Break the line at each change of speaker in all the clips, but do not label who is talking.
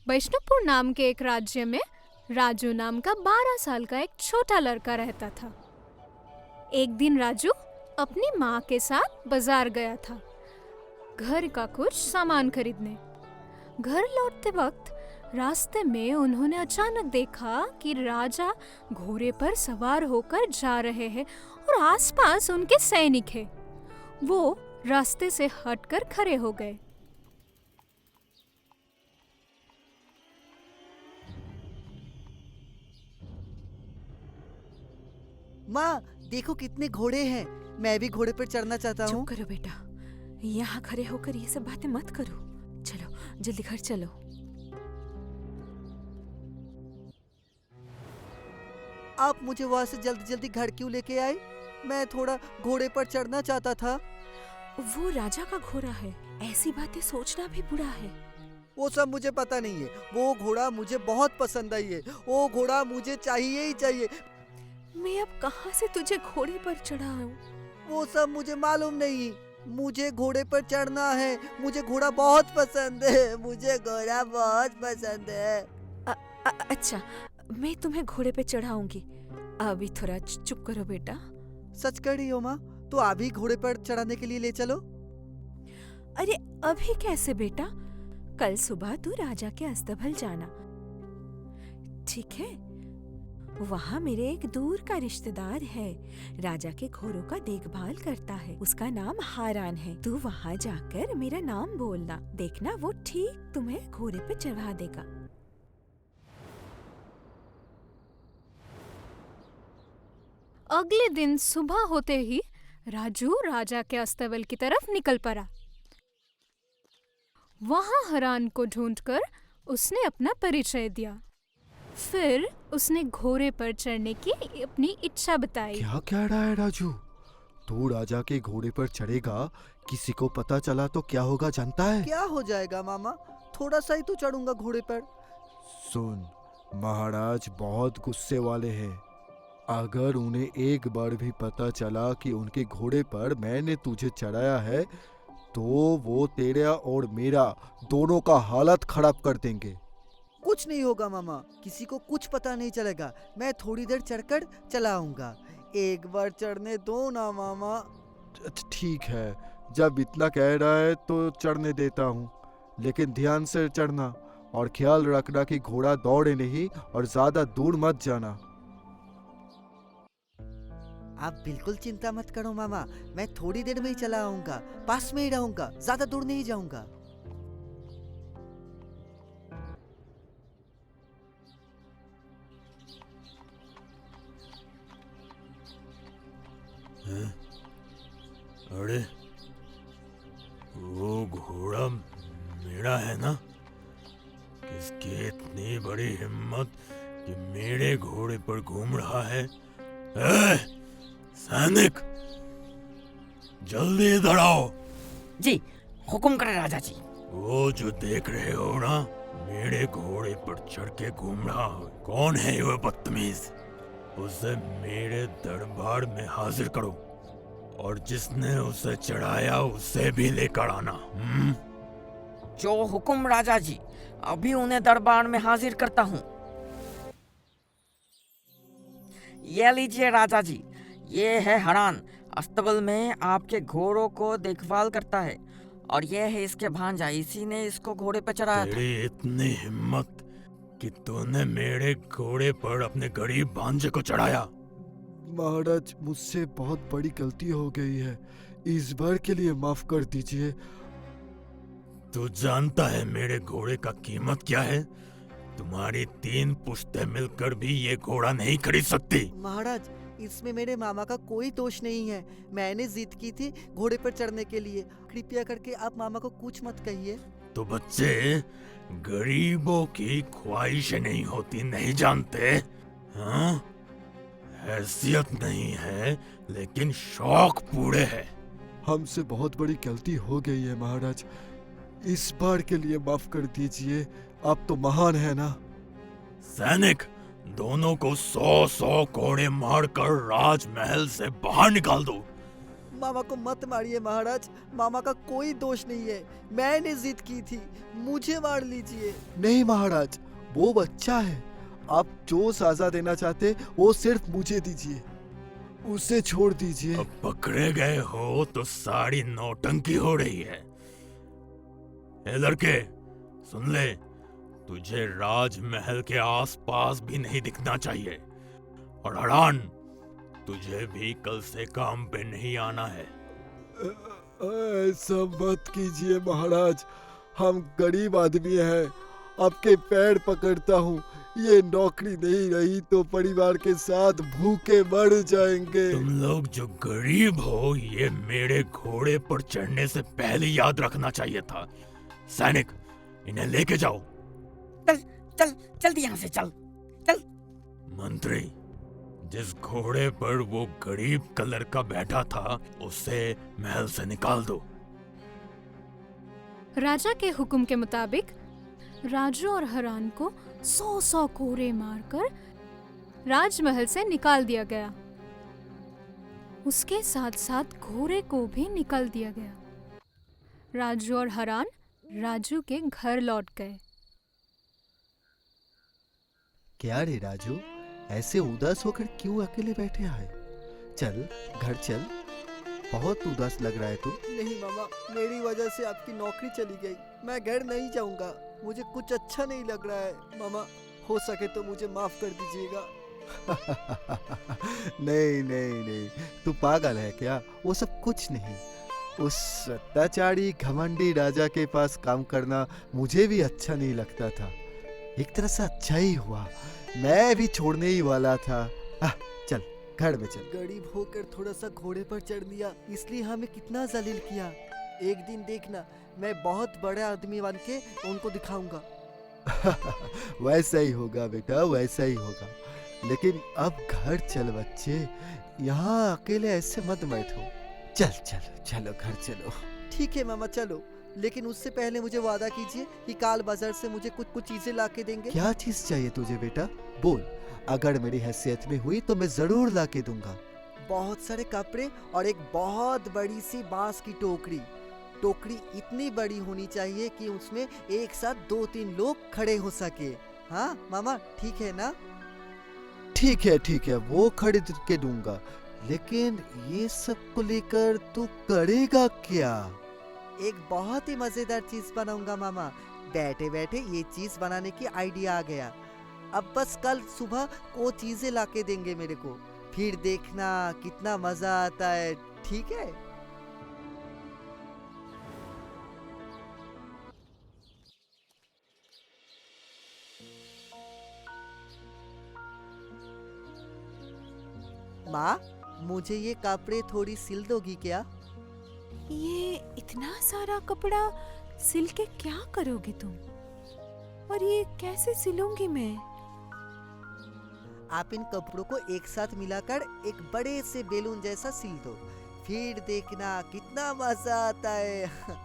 वैष्णवपुर नाम के एक राज्य में राजू नाम का 12 साल का एक छोटा लड़का रहता था। एक दिन राजू अपनी माँ के साथ बाजार गया था, घर का कुछ सामान खरीदने। घर लौटते वक्त रास्ते में उन्होंने अचानक देखा कि राजा घोड़े पर सवार होकर जा रहे हैं और आसपास उनके सैनिक हैं। वो रास्ते से हटकर खड़े हो गए।
माँ, देखो कितने घोड़े हैं। मैं भी घोड़े पर चढ़ना चाहता हूँ।
चुप करो बेटा, यहाँ खड़े होकर ये सब बातें मत करो। चलो जल्दी घर चलो।
आप मुझे वहाँ से जल्दी जल्दी घर क्यों लेके आए? मैं थोड़ा घोड़े पर चढ़ना चाहता था।
वो राजा का घोड़ा है, ऐसी बातें सोचना भी बुरा है।
वो सब मुझे पता नहीं है। वो घोड़ा मुझे बहुत पसंद आई है। वो घोड़ा मुझे चाहिए ही चाहिए।
मैं अब कहाँ से तुझे घोड़े पर चढ़ाऊं?
वो सब मुझे मालूम नहीं। मुझे घोड़े पर चढ़ना है। मुझे घोड़ा बहुत पसंद है। मुझे घोड़ा बहुत पसंद है।
अच्छा, मैं तुम्हें घोड़े पे चढ़ाऊंगी। अभी थोड़ा चुप करो बेटा।
सच कह रही हो माँ? तो अभी घोड़े पर चढ़ाने के लिए ले चलो।
अरे अभी कैसे बेटा? कल सुबह तू राजा के अस्तबल जाना, ठीक है? वहाँ मेरे एक दूर का रिश्तेदार है, राजा के घोड़ों का देखभाल करता है। उसका नाम हारान है। तू वहाँ जाकर मेरा नाम बोलना, देखना वो ठीक तुम्हें घोड़े पे चढ़ा देगा।
अगले दिन सुबह होते ही राजू राजा के अस्तबल की तरफ निकल पड़ा। वहां हरान को ढूंढकर उसने अपना परिचय दिया। फिर उसने घोड़े पर चढ़ने की अपनी इच्छा बताई।
क्या कह रहा है राजू? तू राजा के घोड़े पर चढ़ेगा, किसी को पता चला तो क्या होगा जानता है?
क्या हो जाएगा मामा? थोड़ा सा ही तो चढ़ूंगा घोड़े पर।
सुन, महाराज बहुत गुस्से वाले हैं। अगर उन्हें एक बार भी पता चला कि उनके घोड़े पर मैंने तुझे चढ़ाया है तो वो तेरा और मेरा दोनों का हालत खराब कर देंगे।
कुछ नहीं होगा मामा, किसी को कुछ पता नहीं चलेगा। मैं थोड़ी देर चढ़कर चला आऊंगा। एक बार चढ़ने दो ना मामा।
ठीक है, जब इतना कह रहा है तो चढ़ने देता हूँ, लेकिन ध्यान से चढ़ना और ख्याल रखना कि घोड़ा दौड़े नहीं और ज्यादा दूर मत जाना।
आप बिल्कुल चिंता मत करो मामा, मैं थोड़ी देर में ही चला आऊंगा। पास में ही रहूंगा, ज्यादा दूर नहीं जाऊंगा।
अरे वो घोड़ा मेरा है ना? किसकी इतनी बड़ी हिम्मत कि मेरे घोड़े पर घूम रहा है? सैनिक, जल्दी इधर आओ।
जी, हुक्म करें राजा जी।
वो जो देख रहे हो ना, मेरे घोड़े पर चढ़ के घूम रहा है, कौन है वो बदतमीज? उसे मेरे दरबार में हाजिर करो और जिसने उसे चढ़ाया उसे भी लेकर आना।
जो हुक्म राजा जी, अभी उन्हें दरबार में हाजिर करता हूँ। ये लीजिए राजा जी, ये है हरान, अस्तबल में आपके घोड़ों को देखभाल करता है, और ये है इसके भांजा, इसी ने इसको घोड़े पर चढ़ाया था।
तेरी इतनी हिम्मत कि तूने मेरे घोड़े पर अपने गरीब भांजे को चढ़ाया?
महाराज, मुझसे बहुत बड़ी गलती हो गई है, इस बार के लिए माफ कर दीजिए।
तू जानता है मेरे घोड़े का कीमत क्या है? तुम्हारी 3 पुश्तें मिलकर भी ये घोड़ा नहीं खरीद सकती।
महाराज, इसमें मेरे मामा का कोई दोष नहीं है। मैंने जिद की थी घोड़े पर चढ़ने के लिए। कृपया करके आप मामा को कुछ मत कहिए।
तो बच्चे, गरीबों की ख्वाहिशें नहीं होती, नहीं जानते? हाँ, हैसियत नहीं है लेकिन शौक पूरे है।
हमसे बहुत बड़ी गलती हो गई है महाराज, इस बार के लिए माफ कर दीजिए। आप तो महान है ना।
सैनिक, दोनों को 100-100 कोड़े मारकर राजमहल से बाहर निकाल दो।
मामा को मत मारिए महाराज, मामा का कोई दोष नहीं है, मैंने जिद की थी, मुझे मार लीजिए।
नहीं महाराज, वो बच्चा है। आप जो सजा देना चाहते वो सिर्फ मुझे दीजिए, उसे छोड़ दीजिए।
अब पकड़े गए हो तो सारी नौटंकी हो रही है। ए लड़के, सुन ले, तुझे राजमहल के आसपास भी नहीं दिखना चाहिए। और हरान, तुझे भी कल से काम पे नहीं आना है।
ऐसा मत कीजिए महाराज, हम गरीब आदमी हैं, आपके पैर पकड़ता हूँ। ये नौकरी नहीं रही तो परिवार के साथ भूखे मर जाएंगे।
तुम लोग जो गरीब हो, ये मेरे घोड़े पर चढ़ने से पहले याद रखना चाहिए था। सैनिक, इन्हें लेके जाओ।
चल चल जल्दी यहाँ से चल चल।
मंत्री, जिस घोड़े पर वो गरीब का लड़का बैठा था, उसे महल से निकाल दो।
राजा के हुक्म के मुताबिक राजू और हरान को 100 कोड़े मारकर राजमहल से निकाल दिया गया। उसके साथ साथ घोड़े को भी निकाल दिया गया। राजू और हरान राजू के घर लौट गए।
क्या रे राजू, ऐसे उदास होकर क्यों अकेले बैठे है? चल घर चल, बहुत उदास लग रहा है तू।
नहीं मामा, मेरी वजह से आपकी नौकरी चली गई, मैं घर नहीं जाऊंगा, मुझे कुछ अच्छा नहीं लग रहा है। मामा, हो सके तो मुझे माफ कर दीजिएगा।
नहीं नहीं नहीं, तू पागल है क्या? वो सब कुछ नहीं। उस अत्याचारी घमंडी राजा के पास काम करना मुझे भी अच्छा नहीं लगता था। एक तरह से अच्छा ही हुआ, मैं भी छोड़ने ही वाला था। चल घर में चल।
गरीब होकर थोड़ा सा घोड़े पर चढ़ लिया, इसलिए हमें कितना जलील किया। एक दिन देखना, मैं बहुत बड़ा आदमी बन के उनको दिखाऊंगा।
वैसा ही होगा बेटा, वैसा ही होगा। लेकिन अब घर चल बच्चे, यहाँ अकेले ऐसे मत बैठो। चल चलो चलो घर चलो।
ठीक है मामा, चलो, लेकिन उससे पहले मुझे वादा कीजिए कि काल बाजार से मुझे कुछ कुछ चीजें ला के देंगे।
क्या चीज चाहिए तुझे बेटा? बोल, अगर मेरी हैसियत में हुई तो मैं जरूर ला के दूंगा।
बहुत सारे कपड़े और एक बहुत बड़ी सी बांस की टोकरी। टोकरी इतनी बड़ी होनी चाहिए कि उसमें एक साथ 2-3 लोग खड़े हो सके। हाँ मामा, ठीक है ना?
ठीक है, वो खरीद के दूंगा। लेकिन ये सब को लेकर तू करेगा क्या?
एक बहुत ही मजेदार चीज बनाऊंगा मामा। बैठे बैठे ये चीज बनाने की आइडिया आ गया। अब बस कल सुबह वो चीजें लाके देंगे मेरे को, फिर देखना कितना मजा आता है। ठीक है? माँ, मुझे ये कपड़े थोड़ी सिल दोगी क्या?
ये इतना सारा कपड़ा सिल के क्या करोगे तुम? और ये कैसे सिलूंगी मैं?
आप इन कपड़ों को एक साथ मिलाकर एक बड़े से बैलून जैसा सिल दो, फिर देखना कितना मजा आता है।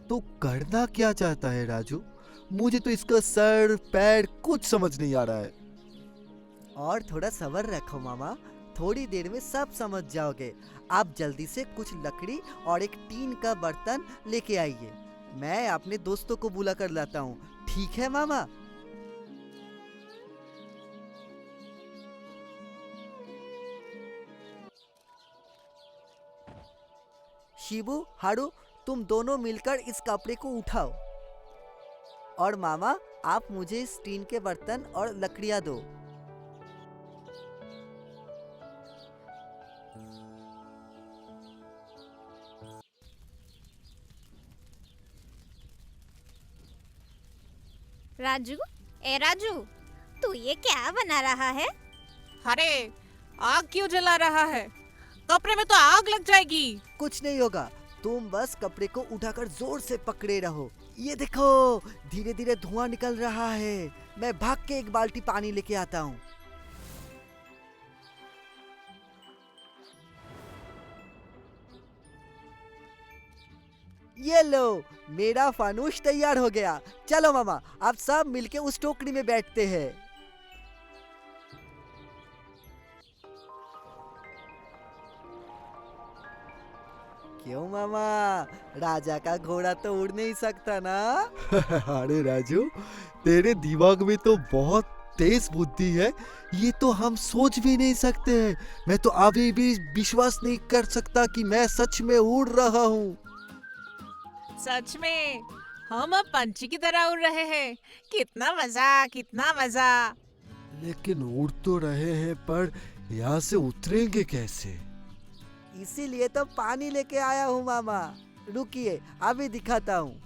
तो करना क्या चाहता है राजू? मुझे तो इसका सर पैर कुछ समझ नहीं आ रहा है।
और थोड़ा सब्र रखो मामा, थोड़ी देर में सब समझ जाओगे। आप जल्दी से कुछ लकड़ी और एक टीन का बर्तन लेके आइए, मैं अपने दोस्तों को बुला कर लाता हूँ। ठीक है मामा? शिबू, हारू, तुम दोनों मिलकर इस कपड़े को उठाओ। और मामा, आप मुझे इस टीन के बर्तन और लकड़ियां दो।
राजू, ए राजू, तू ये क्या बना रहा है?
अरे, आग क्यों जला रहा है? कपड़े में तो आग लग जाएगी।
कुछ नहीं होगा, तुम बस कपड़े को उठाकर जोर से पकड़े रहो। ये देखो, धीरे धीरे धुआं निकल रहा है। मैं भाग के एक बाल्टी पानी लेके आता हूँ। ये लो, मेरा फानूस तैयार हो गया। चलो मामा, अब सब मिलके उस टोकरी में बैठते हैं। क्यों मामा, राजा का घोड़ा तो उड़ नहीं सकता ना?
अरे राजू, तेरे दिमाग में तो बहुत तेज बुद्धि है। ये तो हम सोच भी नहीं सकते हैं। मैं तो अभी भी विश्वास नहीं कर सकता कि मैं सच में उड़ रहा हूँ।
सच में हम अब पंछी की तरह उड़ रहे हैं। कितना मजा, कितना मजा।
लेकिन उड़ तो रहे हैं, पर यहाँ से उतरेंगे कैसे?
इसीलिए तो पानी लेके आया हूँ मामा। रुकिए, अभी दिखाता हूँ।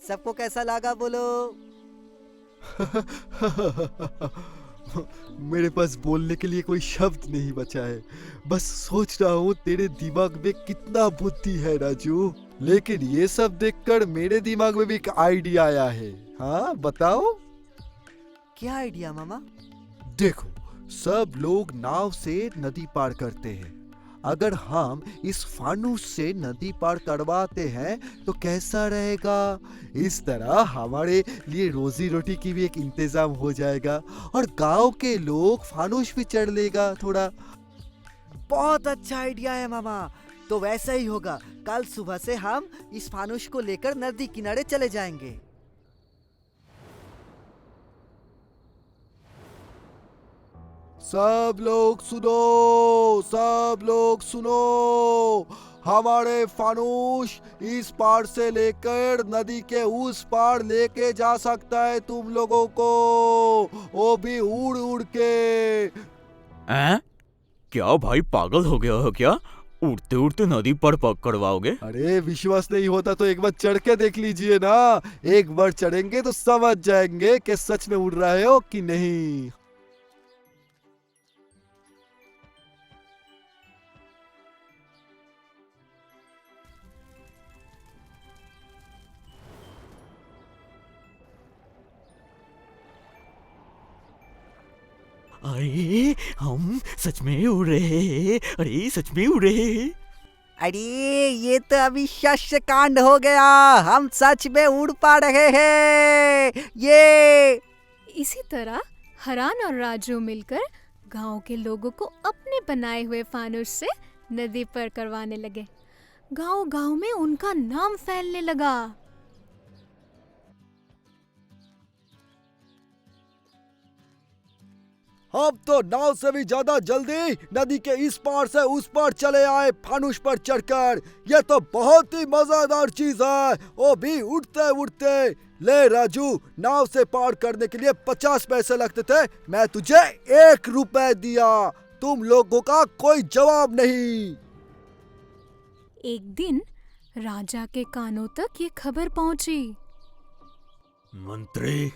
सबको कैसा लगा बोलो?
मेरे पास बोलने के लिए कोई शब्द नहीं बचा है। बस सोच रहा हूँ तेरे दिमाग में कितना बुद्धि है राजू। लेकिन ये सब देखकर मेरे दिमाग में भी एक आइडिया आया है। हाँ बताओ।
क्या आइडिया मामा?
देखो, सब लोग नाव से नदी पार करते हैं। अगर हम इस फानूस से नदी पार करवाते हैं तो कैसा रहेगा? इस तरह हमारे लिए रोजी रोटी की भी एक इंतजाम हो जाएगा और गांव के लोग फानूस भी चढ़ लेगा थोड़ा।
बहुत अच्छा आइडिया है मामा। तो वैसा ही होगा। कल सुबह से हम इस फानूस को लेकर नदी किनारे चले जाएंगे।
सब लोग सुनो, सब लोग सुनो। हमारे फानूस इस पार से लेकर नदी के उस पार लेके जा सकता है तुम लोगों को, वो भी उड़ उड़ के।
हैं? क्या भाई पागल हो गया हो क्या? उड़ते उड़ते नदी पर पकड़वाओगे?
अरे विश्वास नहीं होता तो एक बार चढ़ के देख लीजिए ना। एक बार चढ़ेंगे तो समझ जाएंगे कि सच में उड़ रहे हो कि नहीं।
अरे हम सच में उड़ रहे हैं। अरे सच में उड़ रहे हैं।
अरे ये तो अभी शस्य कांड हो गया। हम सच में उड़ पा रहे हैं। ये
इसी तरह हरान और राजू मिलकर गांव के लोगों को अपने बनाए हुए फानूस से नदी पर करवाने लगे। गांव-गांव में उनका नाम फैलने लगा।
हम तो नाव से भी ज्यादा जल्दी नदी के इस पार से उस पार चले आए फानूस पर चढ़कर। ये तो बहुत ही मजेदार चीज है, वो भी उड़ते उड़ते। ले राजू, नाव से पार करने के लिए 50 पैसे लगते थे, मैं तुझे 1 रुपए दिया। तुम लोगों का कोई जवाब नहीं।
एक दिन राजा के कानों तक ये खबर पहुंची।
मंत्री,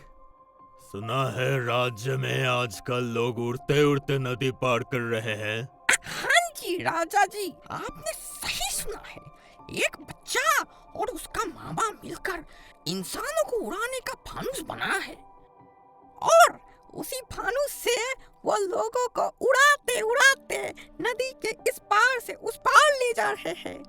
सुना है राज्य में आजकल लोग उड़ते उड़ते नदी पार कर रहे हैं।
हाँ जी राजा जी, आपने सही सुना है। एक बच्चा और उसका मामा मिलकर इंसानों को उड़ाने का फानूस बना है और उसी फानूस से वो लोगों को उड़ाते उड़ाते नदी के इस पार से उस पार ले जा रहे हैं।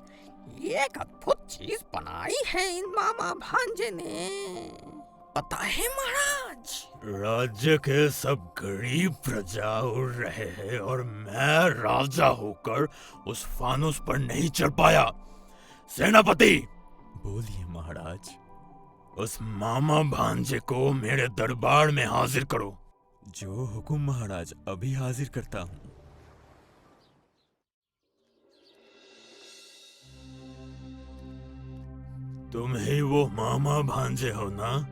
ये एक अद्भुत चीज बनाई है इन मामा भांजे ने। पता है महाराज,
राज्य के सब गरीब प्रजा उड़ रहे हैं और मैं राजा होकर उस फानूस पर नहीं चढ़ पाया। सेनापति, बोलिए महाराज। उस मामा भांजे को मेरे दरबार में हाजिर करो। जो हुकुम महाराज, अभी हाजिर करता हूँ। तुम ही वो मामा भांजे हो ना?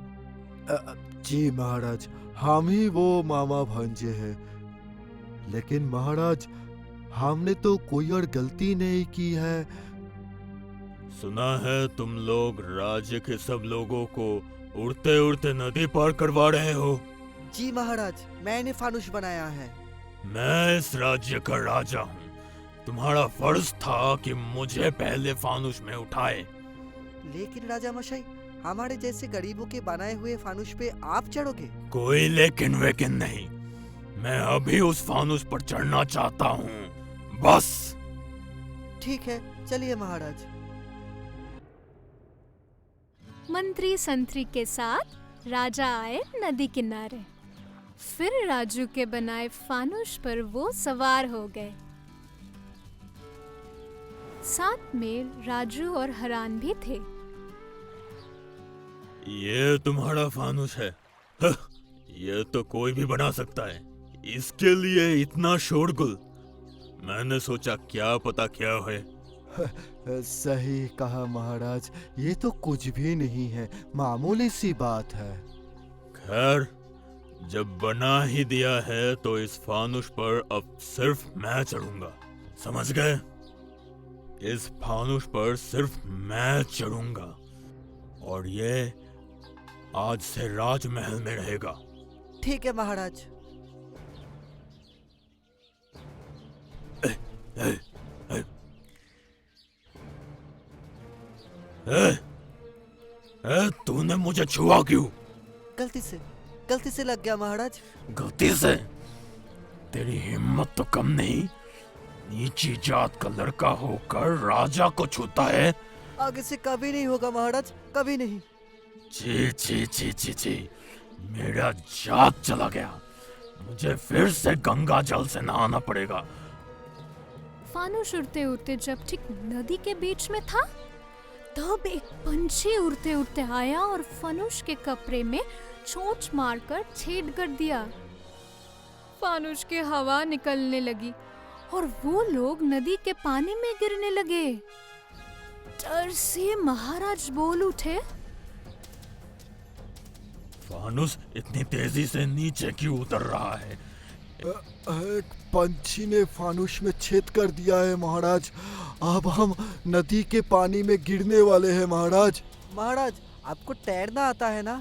जी महाराज, हम ही वो मामा भांजे हैं। लेकिन महाराज, हमने तो कोई और गलती नहीं की है।
सुना है तुम लोग राज्य के सब लोगों को उड़ते उड़ते नदी पार करवा रहे हो।
जी महाराज, मैंने फानुस बनाया है।
मैं इस राज्य का राजा हूँ। तुम्हारा फर्ज था कि मुझे पहले फानुस में उठाए।
लेकिन राजा मशाई, हमारे जैसे गरीबों के बनाए हुए फानुस पे आप चढ़ोगे?
कोई लेकिन वेकिन नहीं, मैं अभी उस फानुस पर चढ़ना चाहता हूँ, बस।
ठीक है, चलिए महाराज।
मंत्री संतरी के साथ राजा आए नदी किनारे। फिर राजू के बनाए फानुस पर वो सवार हो गए। साथ में राजू और हरान भी थे।
ये तुम्हारा फानुस है? हह, ये तो कोई भी बना सकता है। इसके लिए इतना शोरगुल। मैंने सोचा क्या पता क्या है।
सही कहा महाराज, ये तो कुछ भी नहीं है, मामूली सी बात है।
खैर, जब बना ही दिया है तो इस फानुस पर अब सिर्फ मैं चढ़ूंगा, समझ गए? इस फानुस पर सिर्फ मैं चढ़ूंगा और ये आज से राजमहल में रहेगा।
ठीक है महाराज।
तूने मुझे छुआ क्यों?
गलती से लग गया महाराज।
गलती से? तेरी हिम्मत तो कम नहीं, नीची जात का लड़का होकर राजा को छूता है।
आगे से कभी नहीं होगा महाराज, कभी नहीं।
छी छी छी छी छी, मेरा जात चला गया। मुझे फिर से गंगा जल से नहाना पड़ेगा।
फानुस उड़ते उड़ते जब ठीक नदी के बीच में था, तब एक पंछी उड़ते उड़ते आया और फानुस के कपड़े में चोंच मारकर छेद कर दिया। फानुस की हवा निकलने लगी और वो लोग नदी के पानी में गिरने लगे। डर से महाराज बोल उठे,
फानुस इतनी तेजी से नीचे क्यों उतर रहा है?
एक पंछी ने फानुस में छेद कर दिया है महाराज। अब हम नदी के पानी में गिरने वाले हैं महाराज।
महाराज, आपको तैरना आता है ना?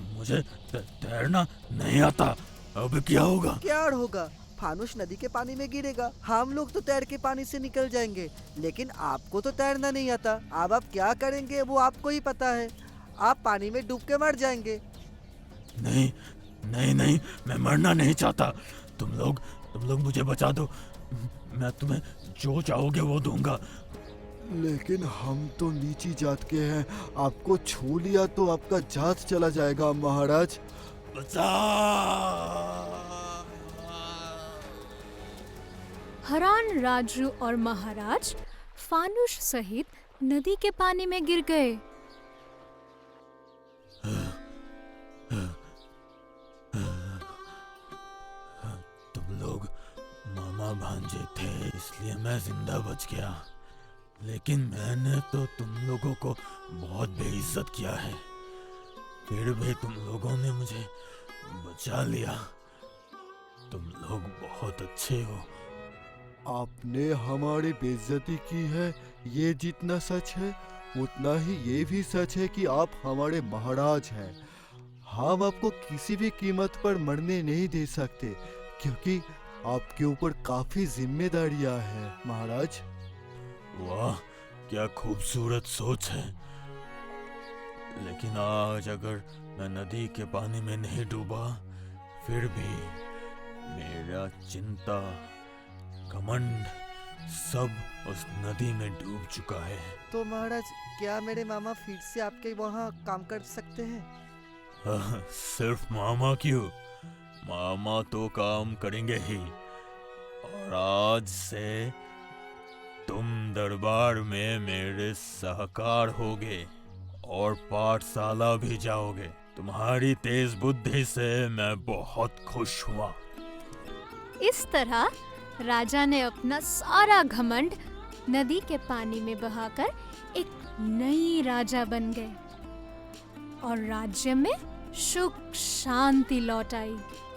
मुझे तैरना नहीं आता। अब क्या होगा?
क्या होगा? फानुस नदी के पानी में गिरेगा, हम लोग तो तैर के पानी से निकल जाएंगे, लेकिन आपको तो तैरना नहीं आता। अब आप क्या करेंगे वो आपको ही पता है। आप पानी में डूब के मर जाएंगे।
नहीं नहीं नहीं, मैं मरना नहीं चाहता। तुम लोग मुझे बचा दो। मैं तुम्हें जो चाहोगे वो दूंगा।
लेकिन हम तो नीची जात के हैं, आपको छू लिया तो आपका जात चला जाएगा महाराज।
बचा!
हरान, राजू और महाराज फानुस सहित नदी के पानी में गिर गए।
तुम लोग मामा भांजे थे, इसलिए मैं जिंदा बच गया। लेकिन मैंने तो तुम लोगों को बहुत बेइज्जत किया है। फिर भी तुम लोगों ने मुझे बचा लिया। तुम लोग बहुत अच्छे हो।
आपने हमारी बेइज्जती की है, ये जितना सच है उतना ही ये भी सच है कि आप हमारे महाराज हैं। हम आपको किसी भी कीमत पर मरने नहीं दे सकते, क्योंकि आपके ऊपर काफी जिम्मेदारियां हैं महाराज।
वाह, क्या खूबसूरत सोच है। लेकिन आज अगर मैं नदी के पानी में नहीं डूबा, फिर भी मेरा चिंता, घमंड सब उस नदी में डूब चुका है।
तो महाराज, क्या मेरे मामा फिर से आपके वहाँ काम कर सकते हैं?
सिर्फ मामा क्यों, मामा तो काम करेंगे ही। और आज से तुम दरबार में मेरे सहकार होगे और पाठशाला भी जाओगे। तुम्हारी तेज बुद्धि से मैं बहुत खुश हुआ।
इस तरह राजा ने अपना सारा घमंड नदी के पानी में बहाकर एक नई राजा बन गए और राज्य में सुख शांति लौट आई।